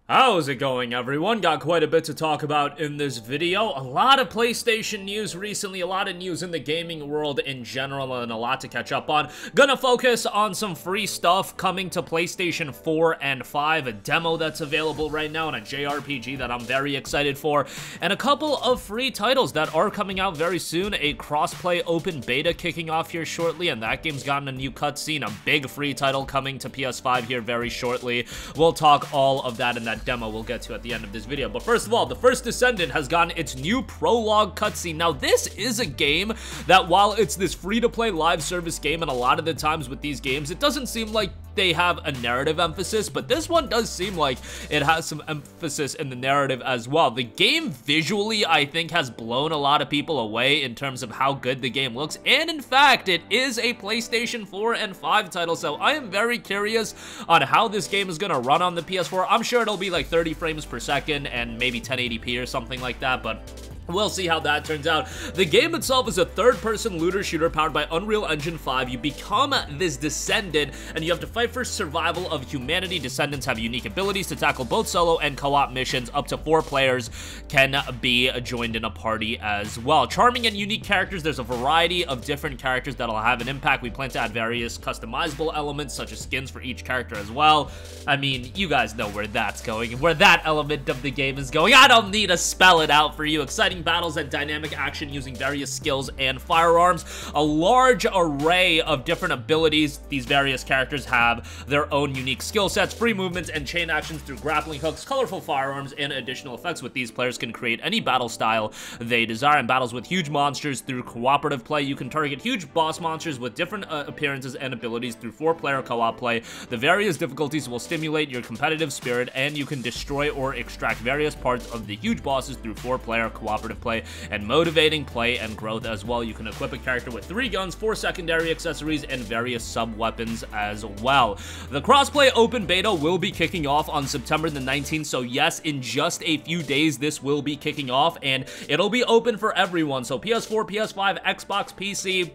How's it going, everyone? Got quite a bit to talk about in this video. A lot of PlayStation news recently, a lot of news in the gaming world in general, and a lot to catch up on. Gonna focus on some free stuff coming to PlayStation 4 and 5, a demo that's available right now, and a JRPG that I'm very excited for, and a couple of free titles that are coming out very soon. A crossplay open beta kicking off here shortly, and that game's gotten a new cutscene, a big free title coming to PS5 here very shortly. We'll talk all of that in that demo we'll get to at the end of this video. But first of all, the First Descendant has gotten its new prologue cutscene. Now, this is a game that, while it's this free-to-play live service game, and a lot of the times with these games, it doesn't seem like they have a narrative emphasis, but this one does seem like it has some emphasis in the narrative as well. The game visually, I think, has blown a lot of people away in terms of how good the game looks, and in fact, it is a PlayStation 4 and 5 title, so I am very curious on how this game is gonna run on the PS4. I'm sure it'll be like 30 frames per second and maybe 1080p or something like that, but we'll see how that turns out. The game itself is a third-person looter shooter powered by Unreal Engine 5. You become this descendant, and you have to fight for survival of humanity. Descendants have unique abilities to tackle both solo and co-op missions. Up to 4 players can be joined in a party as well. Charming and unique characters. There's a variety of different characters that'll have an impact. We plan to add various customizable elements, such as skins for each character as well. I mean, you guys know where that's going, where that element of the game is going. I don't need to spell it out for you. Exciting battles and dynamic action using various skills and firearms. A large array of different abilities. These various characters have their own unique skill sets, free movements, and chain actions through grappling hooks, colorful firearms, and additional effects. With these, players can create any battle style they desire. In battles with huge monsters through cooperative play, you can target huge boss monsters with different appearances and abilities through 4-player co-op play. The various difficulties will stimulate your competitive spirit, and you can destroy or extract various parts of the huge bosses through 4-player cooperative play and motivating play and growth as well. You can equip a character with 3 guns, 4 secondary accessories, and various sub-weapons as well. The crossplay open beta will be kicking off on September the 19th, so yes, in just a few days this will be kicking off, and it'll be open for everyone. So PS4, PS5, Xbox, PC,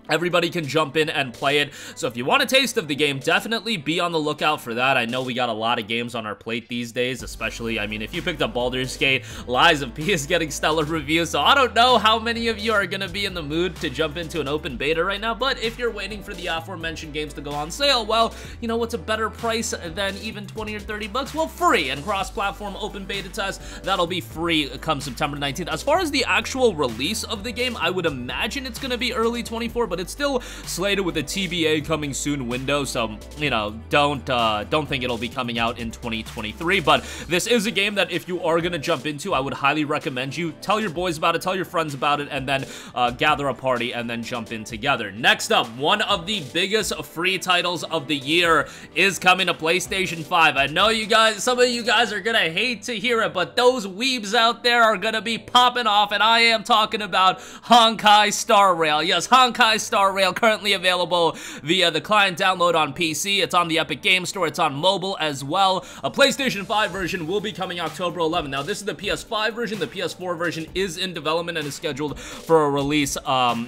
everybody can jump in and play it. So if you want a taste of the game, definitely be on the lookout for that. I know we got a lot of games on our plate these days, especially, I mean, if you picked up Baldur's Gate, Lies of P is getting stellar reviews, so I don't know how many of you are going to be in the mood to jump into an open beta right now, but if you're waiting for the aforementioned games to go on sale, well, you know what's a better price than even 20 or 30 bucks? Well, free and cross-platform open beta test. That'll be free come September 19th. As far as the actual release of the game, I would imagine it's going to be early 24, but it's still slated with a TBA coming soon window, so, you know, don't think it'll be coming out in 2023, but this is a game that if you are going to jump into, I would highly recommend you tell your boys about it, tell your friends about it, and then gather a party and then jump in together. Next up, one of the biggest free titles of the year is coming to PlayStation 5. I know you guys, some of you guys are gonna hate to hear it, but those weebs out there are gonna be popping off, and I am talking about Honkai Star Rail. Yes, Honkai Star Rail, currently available via the client download on PC. It's on the Epic Game Store. It's on mobile as well. A PlayStation 5 version will be coming October 11th. Now, this is the PS5 version. The PS4 version is in development and is scheduled for a release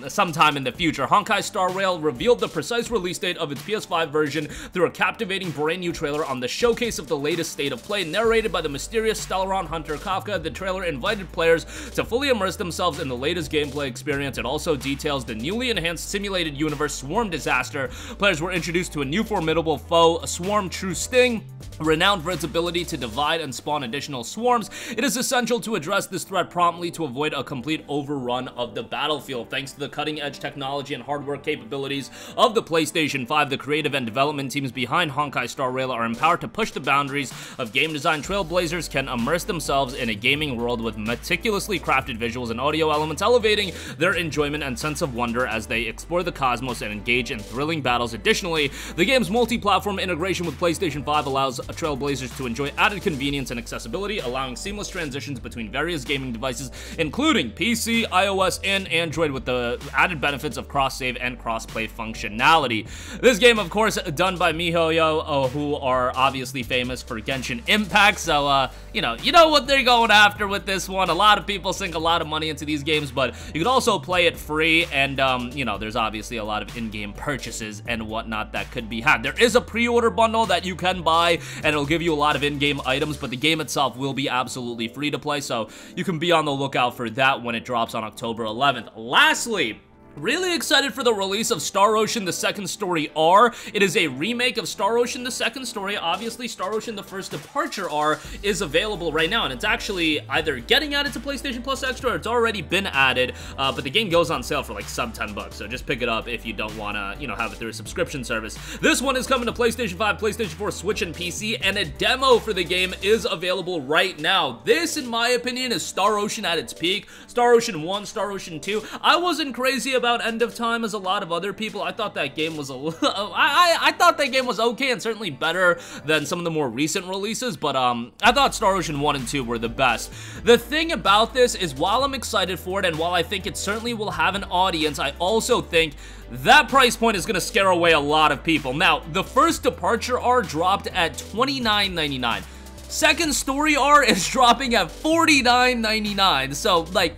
sometime in the future. Honkai Star Rail revealed the precise release date of its PS5 version through a captivating brand new trailer on the showcase of the latest state of play. Narrated by the mysterious Stellaron Hunter Kafka, the trailer invited players to fully immerse themselves in the latest gameplay experience. It also details the newly enhanced simulated universe Swarm Disaster. Players were introduced to a new formidable foe, Swarm True Sting. Renowned for its ability to divide and spawn additional swarms, it is essential to address this threat promptly to avoid a complete overrun of the battlefield. Thanks to the cutting-edge technology and hardware capabilities of the PlayStation 5, the creative and development teams behind Honkai Star Rail are empowered to push the boundaries of game design. Trailblazers can immerse themselves in a gaming world with meticulously crafted visuals and audio elements, elevating their enjoyment and sense of wonder as they explore the cosmos and engage in thrilling battles. Additionally, the game's multi-platform integration with PlayStation 5 allows Trailblazers to enjoy added convenience and accessibility, allowing seamless transitions between various gaming devices, including PC, iOS, and Android, with the added benefits of cross-save and cross-play functionality. This game, of course, done by MiHoYo, who are obviously famous for Genshin Impact, so, you know what they're going after with this one. A lot of people sink a lot of money into these games, but you could also play it free, and, you know, there's obviously a lot of in-game purchases and whatnot that could be had. There is a pre-order bundle that you can buy, and it'll give you a lot of in-game items, but the game itself will be absolutely free to play, so you can be on the lookout for that when it drops on October 11th. Lastly, really excited for the release of Star Ocean The Second Story R. It is a remake of Star Ocean The Second Story. Obviously, Star Ocean The First Departure R is available right now, and it's actually either getting added to PlayStation Plus Extra or it's already been added, but the game goes on sale for like sub $10, so just pick it up if you don't want to, you know, have it through a subscription service. This one is coming to PlayStation 5, PlayStation 4, Switch, and PC, and a demo for the game is available right now. This, in my opinion, is Star Ocean at its peak. Star Ocean 1, Star Ocean 2. I wasn't crazy about End of Time as a lot of other people. I thought that game was I thought that game was okay and certainly better than some of the more recent releases, but I thought Star Ocean 1 and 2 were the best. The thing about this is, while I'm excited for it and while I think it certainly will have an audience, I also think that price point is going to scare away a lot of people. Now, the First Departure R dropped at $29.99. Second Story R is dropping at $49.99. So, like,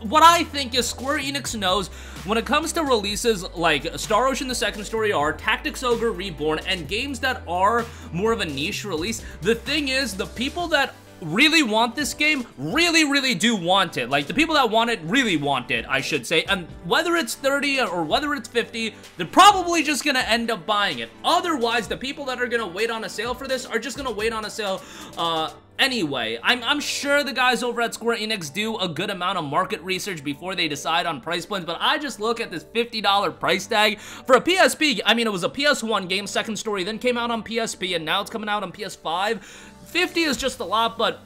what I think is Square Enix knows when it comes to releases like Star Ocean The Second Story R, Tactics Ogre Reborn, and games that are more of a niche release, the thing is, the people that really want this game really do want it. Like, the people that want it really want it, I should say, and whether it's 30 or whether it's 50, they're probably just gonna end up buying it. Otherwise, the people that are gonna wait on a sale for this are just gonna wait on a sale anyway. I'm sure the guys over at Square Enix do a good amount of market research before they decide on price points, but I just look at this $50 price tag for a PSP. I mean, it was a PS1 game, Second Story, then came out on PSP, and now it's coming out on PS5. 50 is just a lot, but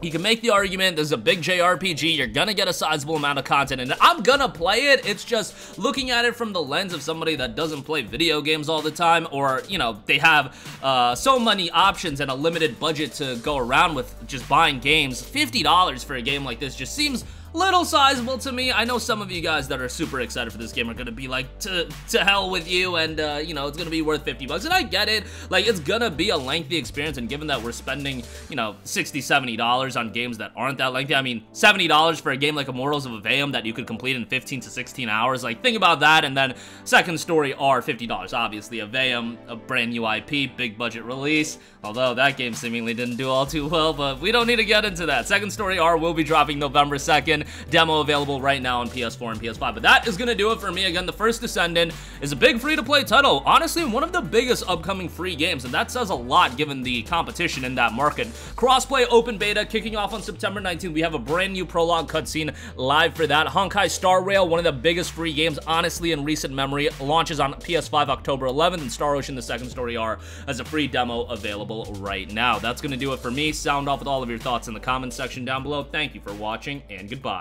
you can make the argument, there's a big JRPG, you're gonna get a sizable amount of content, and I'm gonna play it. It's just looking at it from the lens of somebody that doesn't play video games all the time, or, you know, they have so many options and a limited budget to go around with just buying games. $50 for a game like this just seems little sizable to me. I know some of you guys that are super excited for this game are gonna be like, to hell with you, and you know, it's gonna be worth $50, and I get it. Like, it's gonna be a lengthy experience, and given that we're spending, you know, $60, $70 on games that aren't that lengthy, I mean, $70 for a game like Immortals of Aveum that you could complete in 15 to 16 hours, like, think about that. And then Second Story R, $50. Obviously, Aveum, a brand new IP, big budget release, although that game seemingly didn't do all too well, but we don't need to get into that. Second Story R will be dropping November 2nd. Demo available right now on PS4 and PS5. But that is going to do it for me. Again, the First Descendant is a big free-to-play title. Honestly, one of the biggest upcoming free games, and that says a lot given the competition in that market. Crossplay open beta kicking off on September 19th. We have a brand new prologue cutscene live for that. Honkai Star Rail, one of the biggest free games, honestly, in recent memory, launches on PS5 October 11th, and Star Ocean The Second Story R as a free demo available right now. That's going to do it for me. Sound off with all of your thoughts in the comments section down below. Thank you for watching, and goodbye.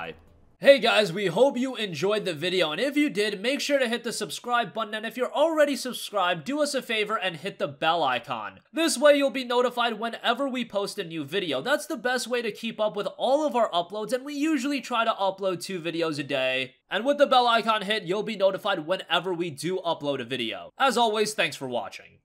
Hey guys, we hope you enjoyed the video, and if you did, make sure to hit the subscribe button, and if you're already subscribed, do us a favor and hit the bell icon. This way you'll be notified whenever we post a new video. That's the best way to keep up with all of our uploads, and we usually try to upload 2 videos a day. And with the bell icon hit, you'll be notified whenever we do upload a video. As always, thanks for watching.